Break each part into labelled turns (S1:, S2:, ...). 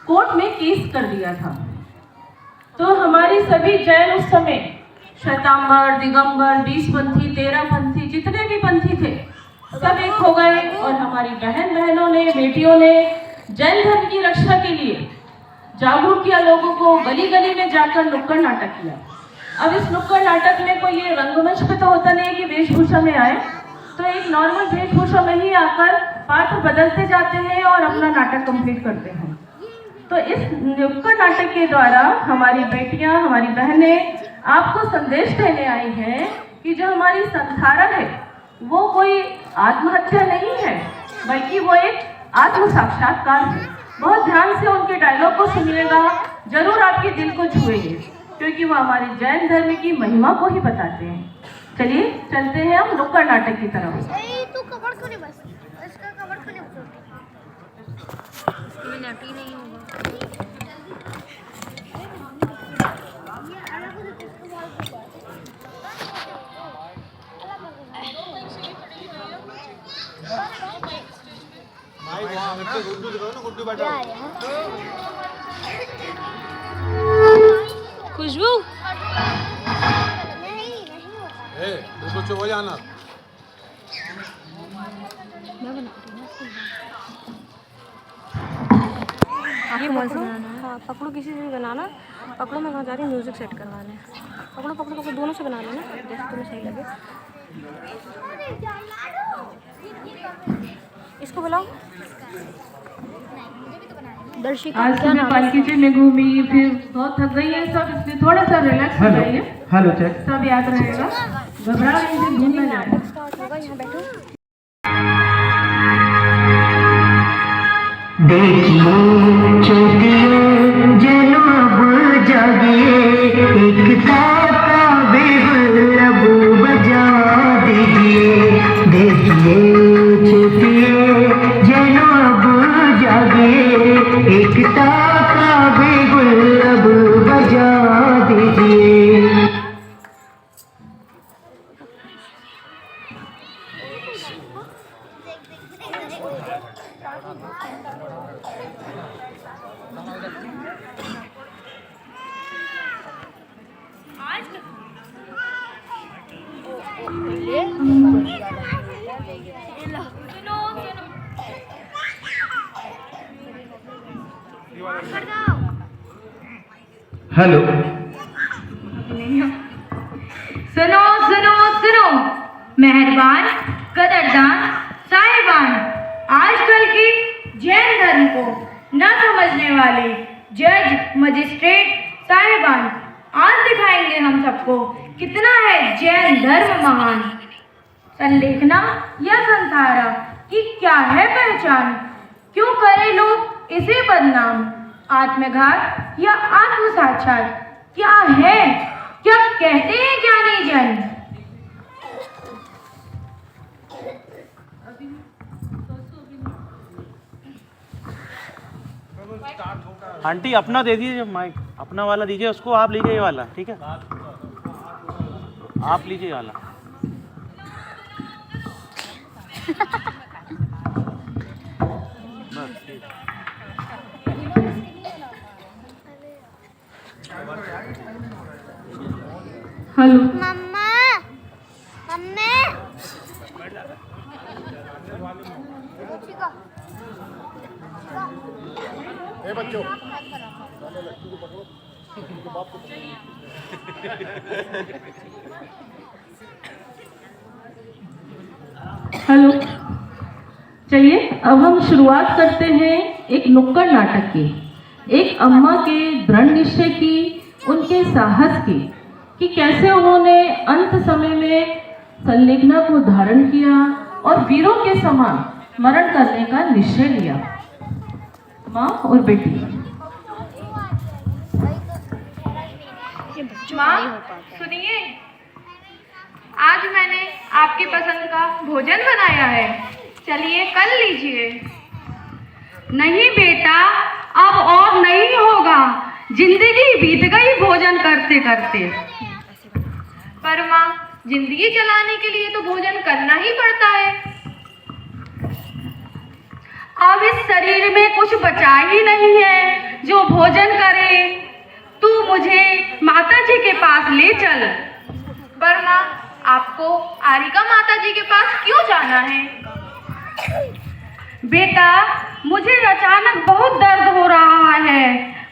S1: Court में case कर दिया था। तो हमारे सभी जैन उस समय श्वेतांबर, दिगंबर, 20 पंथी, 13 पंथी, जितने भी पंथी थे सब एक हो गए और हमारी बहनों ने, बेटियों ने जैन धर्म की रक्षा के लिए जागरूक किया लोगों को, गली गली में जाकर नुक्कड़ नाटक किया। अब इस नुक्कड़ नाटक में कोई ये रंगमंच पे तो होता नहीं है कि वेशभूषा में आए, तो एक नॉर्मल वेशभूषा में ही आकर पात्र बदलते जाते हैं और अपना नाटक कंप्लीट करते हैं। तो इस नुक्कड़ नाटक के द्वारा हमारी बेटियां, हमारी बहनें आपको संदेश देने आई हैं कि जो हमारी संथारा है वो कोई आत्महत्या नहीं है, बल्कि वो एक आत्म साक्षात्कार है। बहुत ध्यान से उनके डायलॉग को सुनिएगा, जरूर आपके दिल को छुएंगे, क्योंकि वो हमारे जैन धर्म की महिमा को ही बताते हैं। चलिए चलते हैं हम नुक्कड़ नाटक की तरफ।
S2: खुशबू
S3: बिल्कुल चुप हो जाना।
S2: हाँ, पकड़ो किसी से भी बनाना। पकड़ो, मैं वहाँ जा रही हूँ म्यूजिक सेट करवाने। पकड़ो पकड़ो पकड़ो, दोनों से बना लेना जैसे तुम्हें सही लगे। इसको बुलाओ। दर्शिका
S1: आज सुबह पालकी में घूमी, फिर बहुत थक गई है सब, इसलिए थोड़ा सा रिलैक्स हो जाइए।
S4: Hello check.
S1: सब याद रहेगा, घबरा नहीं से भूल ना जाए।
S2: स्टार्ट होगा, यहाँ बैठो।
S5: देखिए चोटियों जनाब जागिए, एकता का बिगुल अब बजा दीजिए। देखिए चोटियों जनाब जागिए, एकता का बिगुल अब बजा दीजिए।
S4: हेलो।
S6: सुनो सुनो सुनो, मेहरबान, कदरदान, साहिबान, आजकल की जैन धर्म को न समझने वाले जज, मजिस्ट्रेट, साहिबान, आज दिखाएंगे हम सबको कितना है जैन धर्म महान। संलेखना या संथारा की क्या है पहचान, क्यों करे लोग इसे बदनाम, आत्मघात या आत्म साक्षात क्या है, क्या कहते हैं ज्ञानी जन।
S7: आंटी अपना दे दीजिए माइक, अपना वाला दीजिए उसको, आप लीजिए ये वाला, ठीक है? आप लीजिए ये वाला। बस ठीक।
S1: हेलो
S2: मम्मा, मम्मी।
S3: ए बच्चों,
S1: हेलो। चलिए अब हम शुरुआत करते हैं एक नुक्कड़ नाटक की, एक अम्मा के दृढ़ निश्चय की, उनके साहस की, कि कैसे उन्होंने अंत समय में संलेखना को धारण किया और वीरों के समान मरण करने का निश्चय लिया। माँ और बेटी।
S6: माँ सुनिए, आज मैंने आपकी पसंद का भोजन बनाया है, चलिए कर लीजिए। नहीं बेटा, अब और नहीं होगा, जिंदगी बीत गई भोजन करते करते। पर माँ, जिंदगी चलाने के लिए तो भोजन करना ही पड़ता है। अब इस शरीर में कुछ बचा ही नहीं है, जो भोजन करे। तू मुझे माता जी के पास ले चल। पर माँ, आपको आरिका माता जी के पास क्यों जाना है? बेटा, मुझे अचानक बहुत दर्द हो रहा है।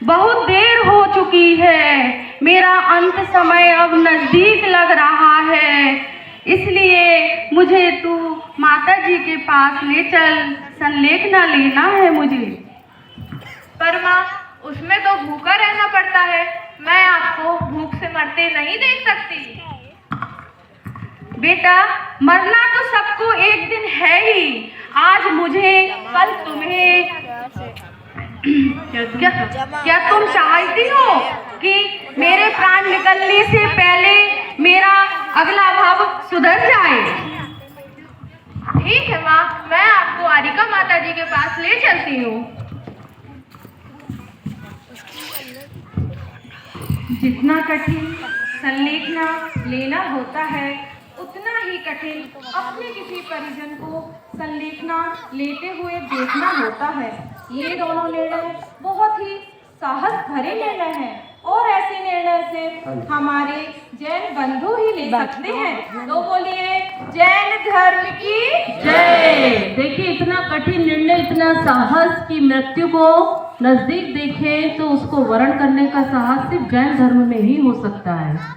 S6: बहुत देर हो चुकी है। मेरा अंत समय अब नजदीक लग रहा है। इसलिए मुझे तू माता जी के पास ले चल। संलेखना लेना है मुझे। पर माँ, उसमें तो भूखा रहना पड़ता है। मैं आपको भूख से मरते नहीं देख सकती। बेटा, मरना तो सबको एक दिन है ही। आज मुझे, कल तुम्हें। क्या तुम चाहती हो कि मेरे प्राण निकलने से पहले मेरा अगला भाव सुधर जाए? ठीक है माँ, मैं आपको आरिका माता जी के पास ले चलती हूँ। जितना कठिन संलेखना लेना होता है, उतना ही कठिन अपने किसी परिजन को संलेखना लेते हुए देखना होता है। ये दोनों निर्णय बहुत ही साहस भरे निर्णय हैं और ऐसे निर्णय सिर्फ हमारे जैन बंधु ही ले सकते हैं। तो बोलिए जैन धर्म की
S1: जय। देखिए, इतना कठिन निर्णय, इतना साहस कि मृत्यु को नजदीक देखे तो उसको वरण करने का साहस सिर्फ जैन धर्म में ही हो सकता है।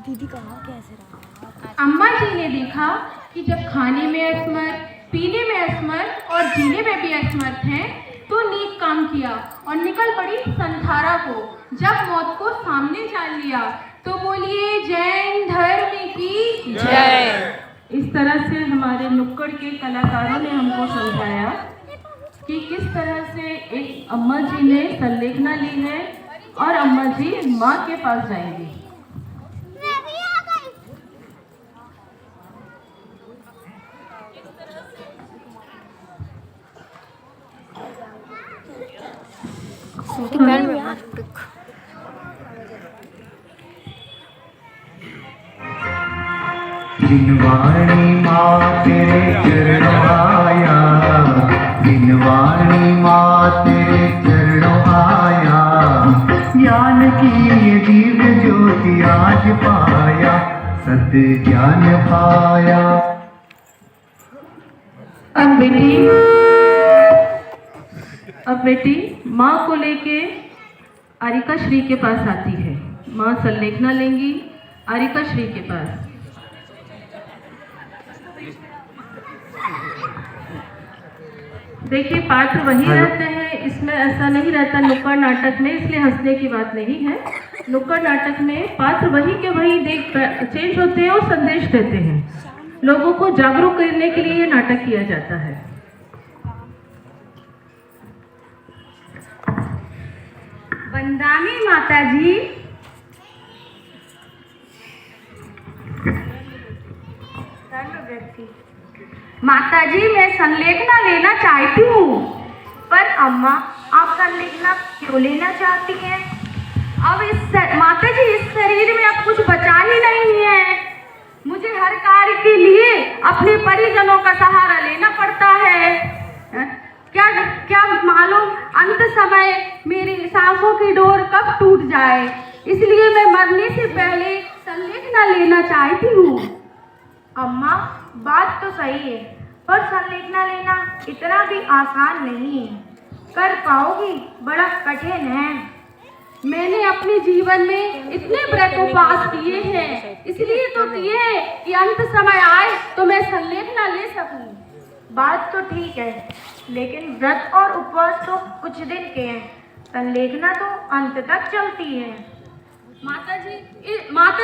S2: दीदी कहाँ कैसे रहा?
S1: अम्मा जी ने देखा कि जब खाने में असमर्थ, पीने में असमर्थ और जीने में भी असमर्थ हैं, तो नीक काम किया और निकल पड़ी संथारा को। जब मौत को सामने जान लिया तो बोलिए जैन धर्म की जय। इस तरह से हमारे नुक्कड़ के कलाकारों ने हमको समझाया कि किस तरह से एक अम्मा जी ने संलेखना ली है और अम्मा जी माँ के पास जाएंगी।
S5: दिनवाणी माँ तेरे चरणों आया, दिनवाणी माँ तेरे चरणों आया। ज्ञान की ये दिव्य ज्योति आज पाया, सत्य ज्ञान पाया।
S1: अब बेटी माँ को लेके आरिका श्री के पास आती है। माँ संलेखना लेंगी आरिका श्री के पास। देखिए, पात्र वही रहते हैं, इसमें ऐसा नहीं रहता नुक्कड़ नाटक में, इसलिए हंसने की बात नहीं है। नुक्कड़ नाटक में पात्र वही के वही चेंज होते हैं और संदेश देते हैं। लोगों को जागरूक करने के लिए ये नाटक किया जाता है।
S6: वंदामी माता जी। माता जी, मैं संलेखना लेना चाहती हूँ। पर अम्मा, आप संलेखना क्यों लेना चाहती हैं? अब माता जी, इस शरीर में अब कुछ बचा ही नहीं है। मुझे हर कार्य के लिए अपने परिजनों का सहारा लेना पड़ता है। क्या मालूम अंत समय मेरी सांसों की डोर कब टूट जाए। इसलिए मैं मरने से पहले संलेखना लेना चाहती हूँ। अम्मा, बात तो सही है, पर संलेखना लेना इतना भी आसान नहीं है। कर पाओगी? बड़ा कठिन है। मैंने अपने जीवन में इतने व्रत उपवास किए हैं, इसलिए तो किए हैं कि अंत समय आए तो मैं संलेखना ले सकूं। बात तो ठीक है, लेकिन व्रत और उपवास तो कुछ दिन के हैं, संलेखना तो अंत तक चलती है। माता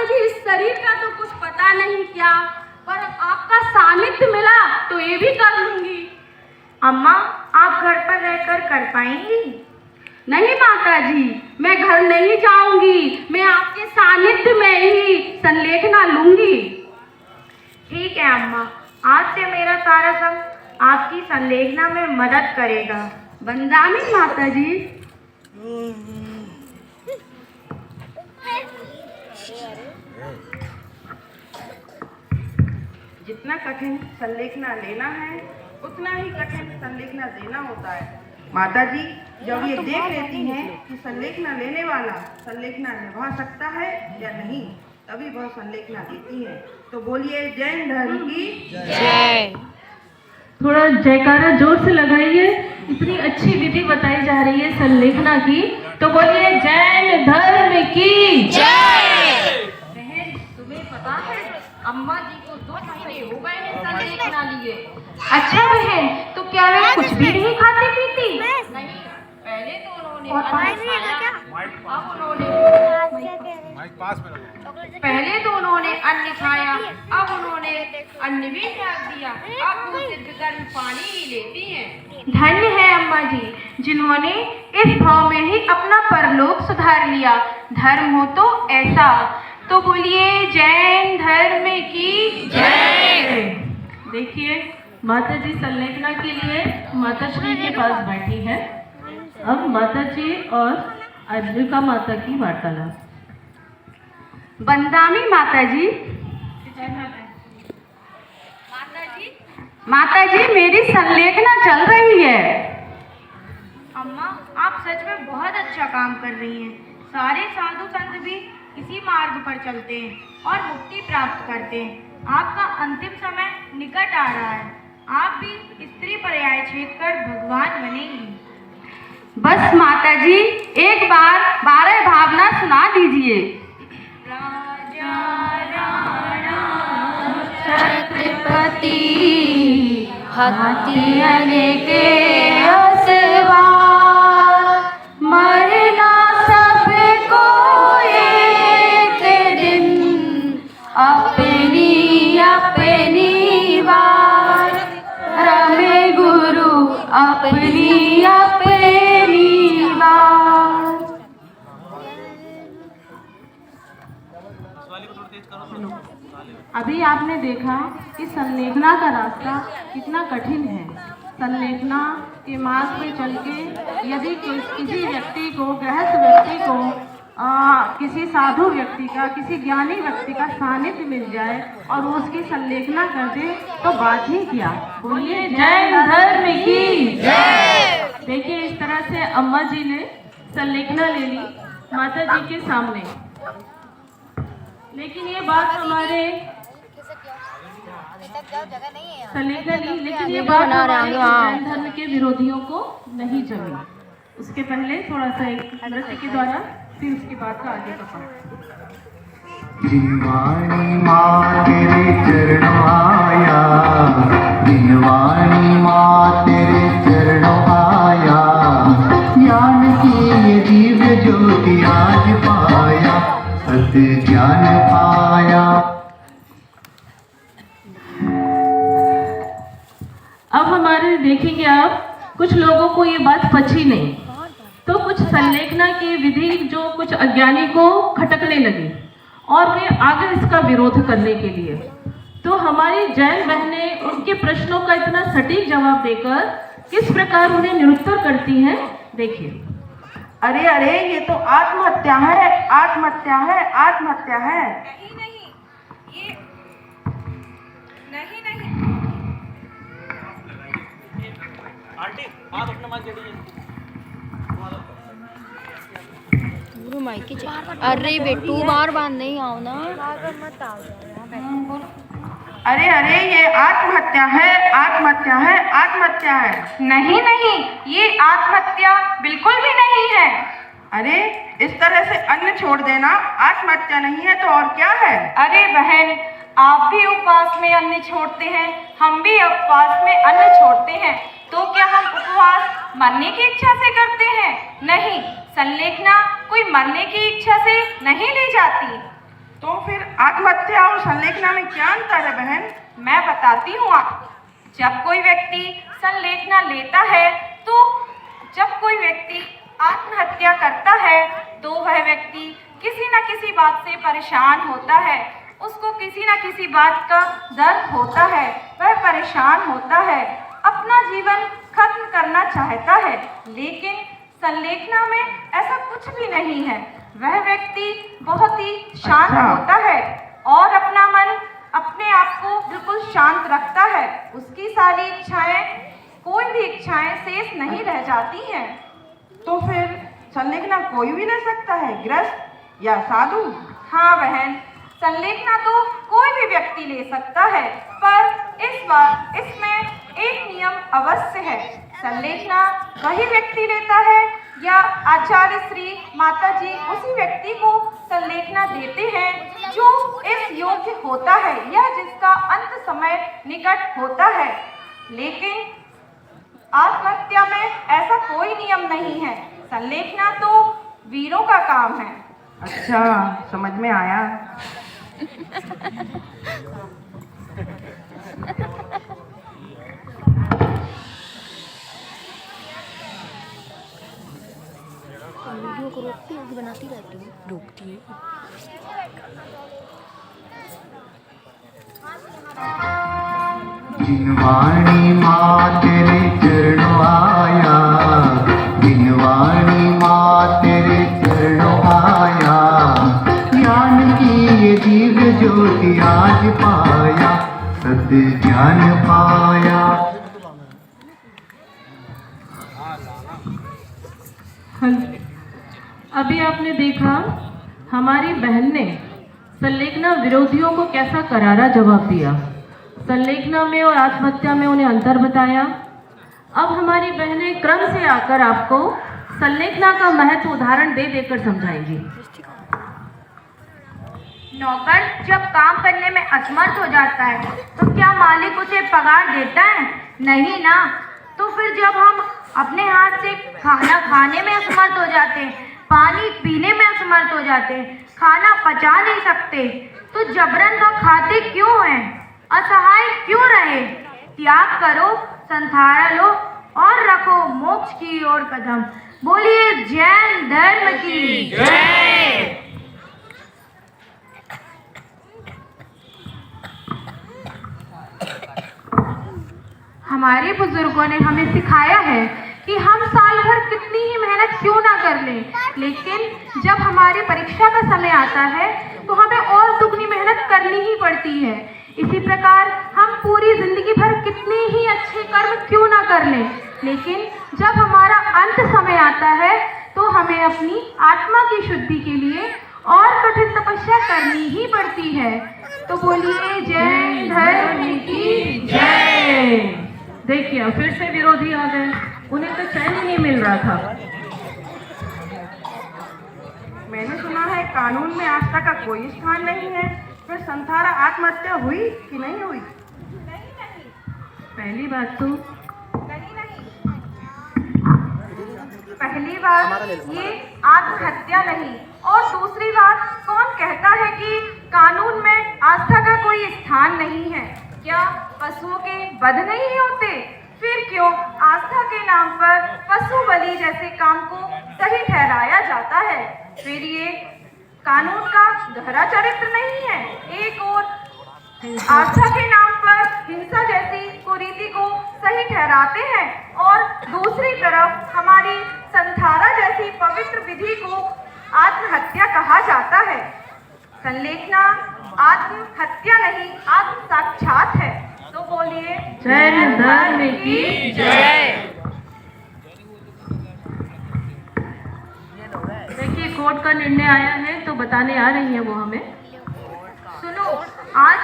S6: जी, इस शरीर का तो कुछ पता नहीं क्या, पर आपका सानिध्य मिला तो ये भी कर लूंगी। अम्मा, आप घर पर रहकर कर पाएंगी? नहीं माता जी, मैं घर नहीं जाऊंगी, मैं आपके सानिध्य में ही संलेखना लूंगी। ठीक है अम्मा, आज से मेरा सारा संग आपकी संलेखना में मदद करेगा। वंदामी माता जी। जितना कठिन संलेखना लेना है,
S4: उतना ही कठिन संलेखना देना होता है। माता जी जब ये देख लेती हैं कि संलेखना लेने वाला संलेखना निभा सकता है या नहीं, तभी वह संलेखना देती हैं। तो बोलिए जैन धर्म की
S2: जय।
S1: थोड़ा जयकारा जोर से लगाइए। इतनी अच्छी विधि बताई जा रही है संलेखना की, तो बोलिए जैन धर्म की
S2: जय।
S1: बहन, तुम्हें पता है अम्मा जी को 2 महीने हो गए हैं संलेखना लिए।
S6: अच्छा बहन, तो क्या वे कुछ भी नहीं खाती पीती?
S1: नहीं, पहले तो उन्होंने
S2: और
S1: अन्न
S2: पानी
S1: खाया, अब उन्होंने
S3: माइक पास में रखो।
S6: पहले तो उन्होंने अन्न खाया, अब उन्होंने अन्न भी त्याग दिया, अब वो सिर्फ गर्म पानी ही लेती हैं। धन्य है अम्मा जी, जिन्होंने इस भाव में ही अपना परलोक सुधार लिया। धर्म हो तो ऐसा। तो बोलिए जैन धर्म की जय।
S1: देखिए माता जी संलेखना के लिए माता श्री के पास बैठी है। अब माता जी और अर्जुका माता की वार्तालाप।
S6: बंदामी माता जी, माता जी मेरी संलेखना चल रही है। अम्मा आप सच में बहुत अच्छा काम कर रही हैं। सारे साधु संत भी इसी मार्ग पर चलते हैं और मुक्ति प्राप्त करते हैं। आपका अंतिम समय निकट आ रहा है। आप भी स्त्री पर्याय छेद कर भगवान बनेंगी। बस माता जी एक बार 12 भावना सुना दीजिए। राजा राणा छत्रपति हाथी अनेके असवार, मरना सबको एक दिन अपनी अपनी बार, रमे गुरु अपनी अपनी बार।
S1: अभी आपने देखा कि संलेखना का रास्ता कितना कठिन है। संलेखना के मार्ग में चल के यदि किसी व्यक्ति को, गृहस्थ व्यक्ति को किसी साधु व्यक्ति का, किसी ज्ञानी व्यक्ति का सानिध्य मिल जाए और वो उसकी संलेखना कर दे तो बात ही क्या। बोलिए जैन धर्म की जय। देखिए इस तरह से अम्मा जी ने संलेखना ले ली माता जी के सामने, लेकिन ये बात हमारे संलेखना ली, लेकिन ये बात हमारे जैन धर्म के विरोधियों को नहीं जमी। उसके पहले थोड़ा सा एक नृत्य के द्वारा फिर उसके बाद का आगे का पाठ।
S5: जिनवाणी माँ तेरे चरणों आया, जिनवाणी माँ तेरे चरणों आया, ज्ञान की ये दिव्य ज्योति आज पाया, सत्य ज्ञान पाया।
S1: अब हमारे देखेंगे आप, कुछ लोगों को ये बात पची नहीं, तो कुछ संलेखना की विधि जो कुछ अज्ञानी को खटकने लगी और वे आगे इसका विरोध करने के लिए। तो हमारी जैन बहनें उनके प्रश्नों का इतना सटीक जवाब देकर किस प्रकार उन्हें निरुत्तर करती हैं, देखिए।
S4: अरे अरे ये तो आत्महत्या है, आत्महत्या है, आत्महत्या है।
S6: नहीं नहीं, ये नहीं नहीं।
S7: आंटी आप अपना माइक दे दीजिए।
S2: अरे बेटू बार बार नहीं आओ ना।
S4: अरे अरे ये आत्महत्या है, आत्महत्या है, आत्महत्या है।
S6: नहीं नहीं, ये आत्महत्या बिल्कुल भी नहीं है।
S4: अरे इस तरह से अन्न छोड़ देना आत्महत्या नहीं है तो और क्या है?
S6: अरे बहन, आप भी उपवास में अन्न छोड़ते हैं, हम भी उपवास में अन्न छोड़ते हैं, तो क्या हम उपवास मरने की इच्छा से करते हैं? नहीं, संलेखना कोई मरने की इच्छा से नहीं ली जाती।
S4: तो फिर आत्महत्या और संलेखना में क्या अंतर है बहन?
S6: मैं बताती हूँ आप। जब कोई व्यक्ति संलेखना लेता है, तो जब कोई व्यक्ति आत्महत्या करता है, तो वह व्यक्ति किसी न किसी बात से परेशान होता है, उसको किसी न किसी बात का दर्द होता है, वह परेशान होता है, अपना जीवन खत्म करना चाहता है। लेकिन संलेखना में ऐसा कुछ भी नहीं है। वह व्यक्ति बहुत ही शांत होता है और अपना मन
S8: अपने आप को बिल्कुल शांत रखता है, उसकी सारी इच्छाएं, कोई भी इच्छाएं शेष नहीं रह जाती हैं।
S4: तो फिर संलेखना कोई भी ले सकता है, गृहस्थ या साधु?
S8: हाँ बहन, संलेखना तो कोई भी व्यक्ति ले सकता है, पर इस बार इसमें एक नियम अवश्य है। संलेखना वही व्यक्ति लेता है या आचार्य श्री माता जी उसी व्यक्ति को संलेखना देते हैं जो इस योग्य होता है या जिसका अंत समय निकट होता है। लेकिन आत्महत्या में ऐसा कोई नियम नहीं है, संलेखना तो वीरों का काम है।
S4: अच्छा, समझ में आया।
S2: वीडियो को रोकती है, बनाती रहती हूँ, रोकती है।
S5: जिनवाणी माँ तेरे चरणों आया, जिनवाणी माँ तेरे चरणों आया, ज्ञान की ये दिव्य ज्योति आज पाया, सत्य ज्ञान पाया।
S1: अभी आपने देखा हमारी बहन ने संलेखना विरोधियों को कैसा करारा जवाब दिया, संलेखना में और आत्महत्या में उन्हें अंतर बताया। अब हमारी बहनें क्रम से आकर आपको संलेखना का महत्व उदाहरण दे देकर समझाएंगी।
S6: नौकर जब काम करने में असमर्थ हो जाता है तो क्या मालिक उसे पगार देता है? नहीं ना। तो फिर जब हम अपने हाथ से खाना खाने में असमर्थ हो जाते हैं, पानी पीने में असमर्थ हो जाते हैं, खाना पचा नहीं सकते, तो जबरन वह खाते क्यों हैं? असहाय क्यों रहे? त्याग करो, संथारा लो और रखो मोक्ष की ओर कदम। बोलिए जैन धर्म की जय।
S8: हमारे बुजुर्गों ने हमें सिखाया है कि हम साल भर कितनी ही मेहनत क्यों ना कर लें, लेकिन जब हमारे परीक्षा का समय आता है तो हमें और दुगनी मेहनत करनी ही पड़ती है। इसी प्रकार हम पूरी जिंदगी भर कितने ही अच्छे कर्म क्यों ना कर लें, लेकिन जब हमारा अंत समय आता है तो हमें अपनी आत्मा की शुद्धि के लिए और कठिन तपस्या करनी ही पड़ती है। तो बोलिए जय धर्म की जय।
S1: देखिए फिर से विरोधी आ गए, उन्हें तो चैन ही नहीं मिल रहा था।
S4: मैंने सुना है कानून में आस्था का कोई स्थान नहीं है, फिर संथारा आत्महत्या हुई कि नहीं हुई?
S1: पहली बात तो
S8: पहली बात ये आत्महत्या नहीं, और दूसरी बात कौन कहता है कि कानून में आस्था का कोई स्थान नहीं है? क्या पशुओं के वध नहीं होते? फिर क्यों आस्था के नाम पर पशु बलि जैसे काम को सही ठहराया जाता है? फिर ये कानून का गहरा चरित्र नहीं है। एक और आस्था के नाम पर हिंसा जैसी कुरीति को सही ठहराते हैं और दूसरी तरफ हमारी संथारा जैसी पवित्र विधि को आत्महत्या कहा जाता है। संलेखना आत्महत्या नहीं, आत्म साक्षात है। तो बोलिए
S1: जैन धर्म की जय। देखिए कोर्ट का निर्णय आया है तो बताने आ रही है वो हमें।
S6: सुनो आज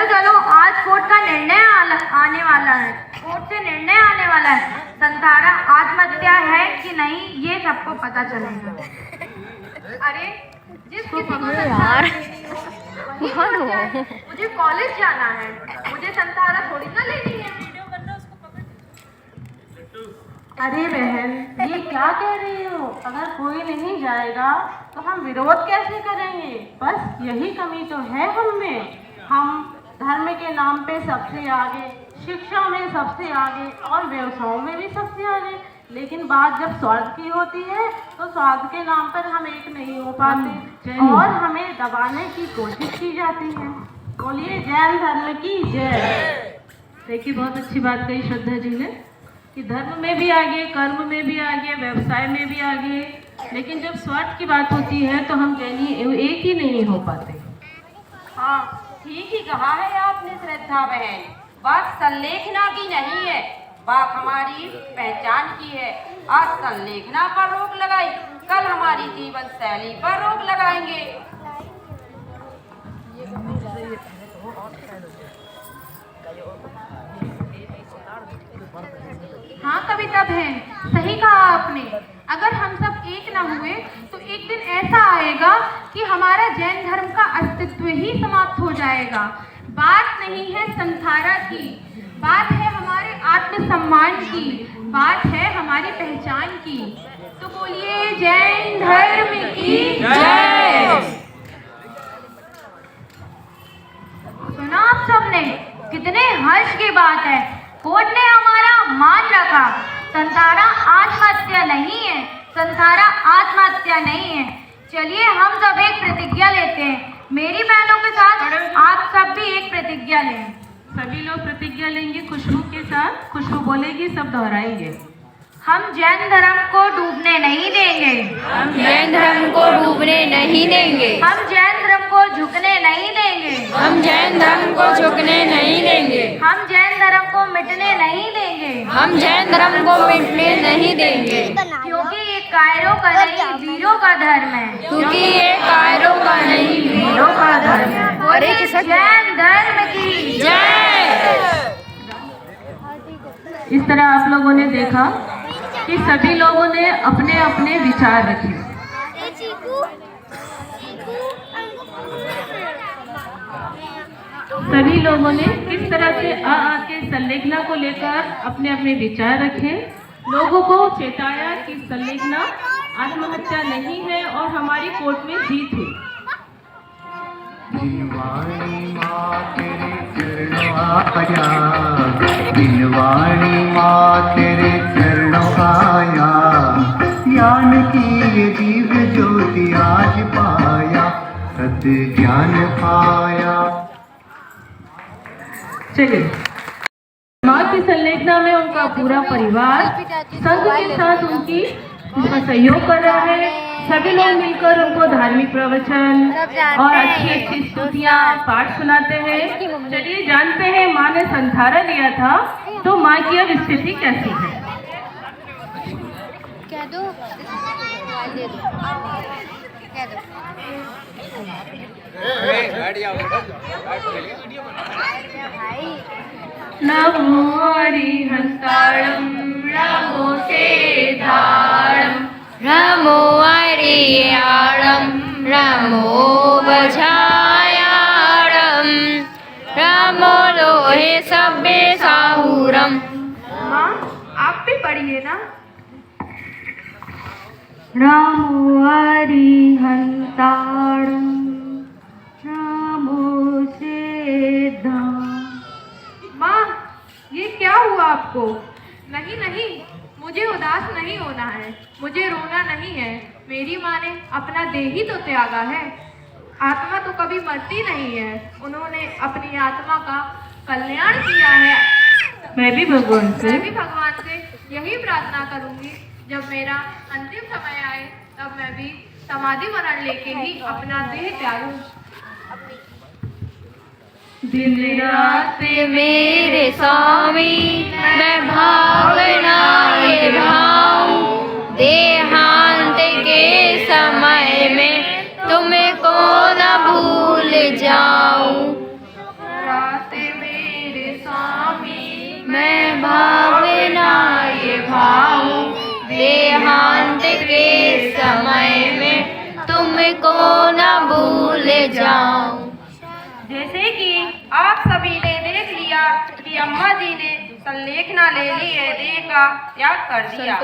S6: चलो आज कोर्ट का निर्णय आने वाला है। कोर्ट से निर्णय आने वाला है। संथारा आत्महत्या है कि नहीं ये सबको पता चलेगा।
S8: अरे जिस किसी को यार मुझे कॉलेज जाना है, मुझे संथारा थोड़ी ना लेनी है।
S1: अरे बहन ये क्या कह रही हो? अगर कोई नहीं जाएगा तो हम विरोध कैसे करेंगे? बस यही कमी तो है हम में। हम धर्म के नाम पे सबसे आगे, शिक्षा में सबसे आगे और व्यवसायों में भी सबसे आगे, लेकिन बात जब स्वार्थ की होती है तो स्वार्थ के नाम पर हम एक नहीं हो पाते और हमें दबाने की कोशिश की जाती है। बोलिए जैन धर्म की जय। देखिए बहुत अच्छी बात कही श्रद्धा जी ने कि धर्म में भी आगे, कर्म में भी आगे, व्यवसाय में भी आगे, लेकिन जब स्वार्थ की बात होती है तो हम एक ही नहीं हो पाते।
S9: हाँ, ठीक ही कहा है आपने श्रद्धा बहन। बात संलेखना की नहीं है, बात हमारी पहचान की है। आज संलेखना पर रोक लगाई, कल हमारी जीवन शैली पर रोक लगाएंगे।
S8: हाँ कविता बहन, सही कहा आपने। अगर हम सब एक न हुए तो एक दिन ऐसा आएगा कि हमारा जैन धर्म का अस्तित्व ही समाप्त हो जाएगा। बात नहीं है संथारा की, बात है हमारे आत्मसम्मान की, बात है हमारी पहचान की। तो बोलिए जैन धर्म की जय।
S6: सुना आप सबने, कितने हर्ष की बात है। कोर्ट ने हमारा मान रखा। संथारा आत्महत्या नहीं है, संथारा आत्महत्या नहीं है। चलिए हम सब एक प्रतिज्ञा लेते हैं। मेरी बहनों के साथ आप सब भी एक प्रतिज्ञा लें।
S1: सभी लोग प्रतिज्ञा लेंगे खुशबू के साथ। खुशबू बोलेगी, सब दोहराएंगे।
S6: हम जैन धर्म को डूबने नहीं देंगे,
S9: हम जैन धर्म को डूबने नहीं देंगे,
S6: हम जैन धर्म को झुकने नहीं देंगे,
S9: हम जैन धर्म को झुकने नहीं देंगे,
S6: हम जैन धर्म को मिटने नहीं देंगे,
S9: हम जैन धर्म को मिटने नहीं देंगे।
S6: क्योंकि ये कायरों का नहीं वीरों का धर्म है,
S9: क्योंकि ये कायरों का नहीं वीरों का धर्म है।
S6: बोलिए जैन धर्म की
S9: जय।
S1: इस तरह आप लोगों ने देखा कि सभी लोगों ने अपने अपने विचार रखे। सभी लोगों ने किस तरह से के संलेखना को लेकर अपने अपने विचार रखे, लोगों को चेताया कि संलेखना आत्महत्या नहीं है और हमारी कोर्ट में जीत है।
S5: दिनवाणी माँ तेरे चरणों आया, दिनवाणी माँ तेरे चरणों आया, ज्ञान की ये दिव्य ज्योति आज पाया, सत्य ज्ञान पाया।
S1: चलिए, माँ की संलेखना में उनका पूरा परिवार संघ के साथ उनका सहयोग कर रहा है। सभी लोग मिलकर उनको धार्मिक प्रवचन और अच्छी अच्छी स्तुतियाँ पाठ सुनाते हैं। चलिए जानते हैं माँ ने संथारा लिया था तो माँ की अब स्थिति कैसी है।
S2: कह दो, दे दो, कह दो।
S1: नमो हरिहंताणं नमो सेधाणं
S9: नमो हरियाणं नमो बझायाणं नमो लोहे सभ्ये साहुरम्।
S8: माँ आप भी पढ़िए ना।
S6: नमो हरिहंताणं नमो सेधाणं।
S8: माँ ये क्या हुआ आपको? नहीं नहीं, मुझे उदास नहीं होना है, मुझे रोना नहीं है। मेरी माँ ने अपना देह ही तो त्यागा है। आत्मा तो कभी मरती नहीं है, उन्होंने अपनी आत्मा का कल्याण किया है।
S1: मैं भी भगवान से
S8: यही प्रार्थना करूंगी, जब मेरा अंतिम समय आए तब मैं भी समाधि मरण लेके ही अपना देह त्यागूं।
S1: दिन रात
S9: मेरे स्वामी मैं भावना निभाऊं, देहांत के समय में तुमको न भूल जाऊं।
S8: रात मेरे स्वामी
S9: मैं भावना निभाऊं, देहांत के समय में तुमको न भूल जाऊं।
S8: जैसे कि आप सभी ने देख लिया कि अम्मा जी ने संलेखना ले ली है, देह का त्याग कर दिया।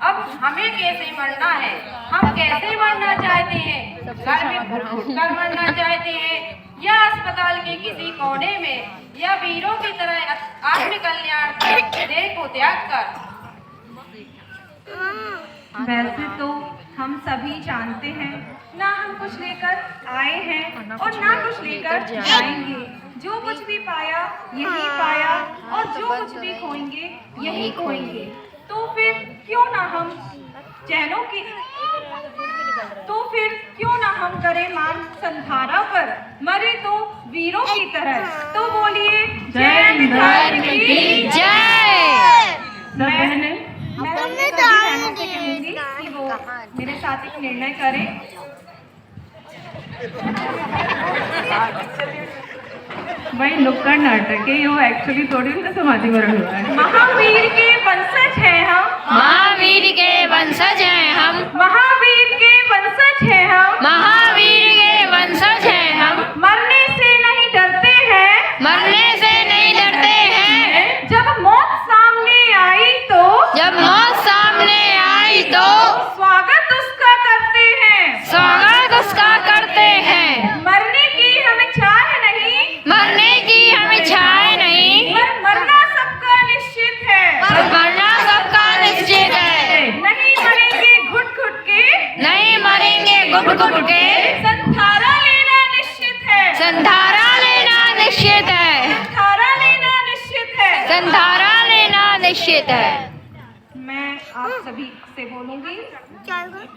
S8: अब हमें कैसे मरना है? हम कैसे मरना चाहते हैं? घर में घुटकर मरना चाहते हैं या अस्पताल के किसी कोने में, या वीरों की तरह आत्मकल्याण देह को त्याग कर? वैसे तो हम सभी जानते हैं, ना हम कुछ लेकर आए हैं और ना कुछ लेकर जाएंगे। जो कुछ भी पाया यही पाया, और जो कुछ भी खोएंगे यही खोएंगे। तो फिर क्यों ना हम जैनों की तो फिर क्यों ना हम करें मान संधारा पर, मरे तो वीरों की तरह। तो बोलिए जय धर्म की
S6: जय।
S8: मैं सभी बहनों से कहूंगी कि वो मेरे साथ एक निर्णय करें।
S1: भाई नुक्कड़ नाटक है ये, एक्चुअली थोड़ी उनका समाधि मरण हुआ है।
S8: महावीर के वंशज हैं हम,
S6: महावीर के वंशज हैं हम,
S8: महावीर के वंशज हैं हम,
S6: महावीर के वंशज हैं हम,
S8: मरने से नहीं डरते हैं,
S6: मरने से नहीं डरते हैं,
S8: जब मौत सामने आई तो,
S6: जब मौत सामने आई तो
S8: स्वागत उसका करते हैं,
S6: स्वागत उसका करते हैं।
S8: मरने की हमें चाह नहीं,
S6: मरने की हमें चाह नहीं,
S8: पर मरना सबका निश्चित है,
S6: पर मरना सबका निश्चित है।
S8: नहीं मरेंगे घुट घुट के,
S6: नहीं मरेंगे घुट घुट के,
S8: संधारा लेना निश्चित है,
S6: संधारा लेना निश्चित है,
S8: संधारा लेना निश्चित है।
S6: संधारा लेना निश्चित है।
S8: मैं आप सभी से बोलूंगी,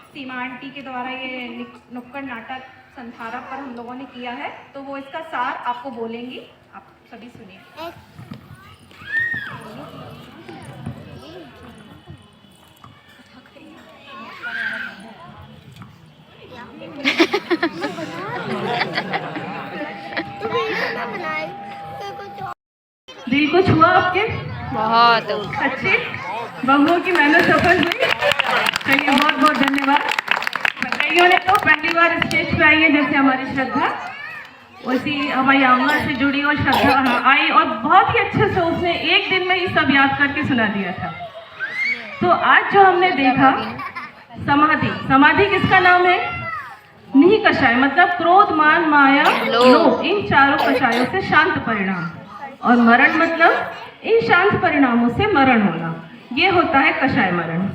S8: सीमा आंटी के द्वारा ये नुक्कड़ नाटक संधारा पर हम लोगों ने किया है, तो वो इसका सार आपको बोलेंगी, आप सभी सुनिए।
S1: दिल को छुआ आपके?
S6: बहुत
S1: अच्छी बहुओं की मेहनत सफल हुई। चलिए बहुत बहुत धन्यवाद। कईयों ने तो पहली बार स्टेज पे आई है, जैसे हमारी श्रद्धा, वैसी हमारी आंगन से जुड़ी और श्रद्धा आई और बहुत ही अच्छे से उसने एक दिन में ही सब याद करके सुना दिया था। तो आज जो हमने देखा समाधि, समाधि किसका नाम है? निहि कषाय, मतलब क्रोध मान माया लोभ, इन चारों कषायों से शांत परिणाम, और मरण मतलब इन शांत परिणामों से मरण होना, ये होता है कषाय मरण।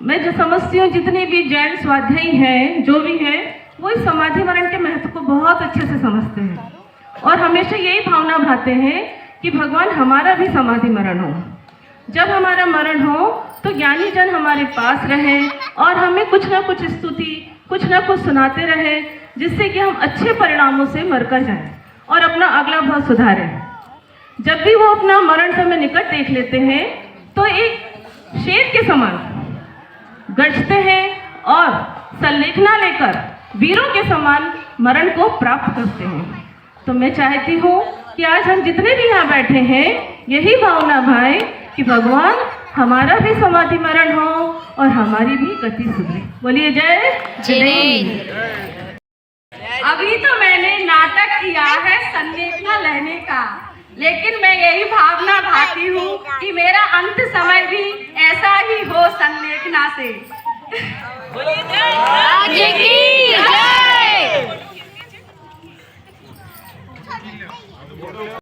S1: मैं जो समझती हूँ जितने भी जैन स्वाध्यायी हैं, जो भी हैं, वो इस समाधि मरण के महत्व को बहुत अच्छे से समझते हैं और हमेशा यही भावना भाते हैं कि भगवान हमारा भी समाधि मरण हो। जब हमारा मरण हो तो ज्ञानी जन हमारे पास रहे और हमें कुछ ना कुछ स्तुति, कुछ ना कुछ सुनाते रहे, जिससे कि हम अच्छे परिणामों से मरकर जाएं और अपना अगला भाव सुधारें। जब भी वो अपना मरण समय निकट देख लेते हैं तो एक शेर के समान गर्जते हैं और संलेखना लेकर वीरों के समान मरण को प्राप्त करते हैं। तो मैं चाहती हूँ कि आज हम जितने भी यहाँ बैठे हैं यही भावना भाई कि भगवान हमारा भी समाधि मरण हो और हमारी भी गति सुधरे। बोलिए जय
S6: जिनेन्द्र।
S8: अभी तो मैंने नाटक किया है संलेखना लेने का, लेकिन मैं यही भावना भाती हूँ कि मेरा अंत समय भी ऐसा ही हो संलेखना से।
S6: राज्य की जय।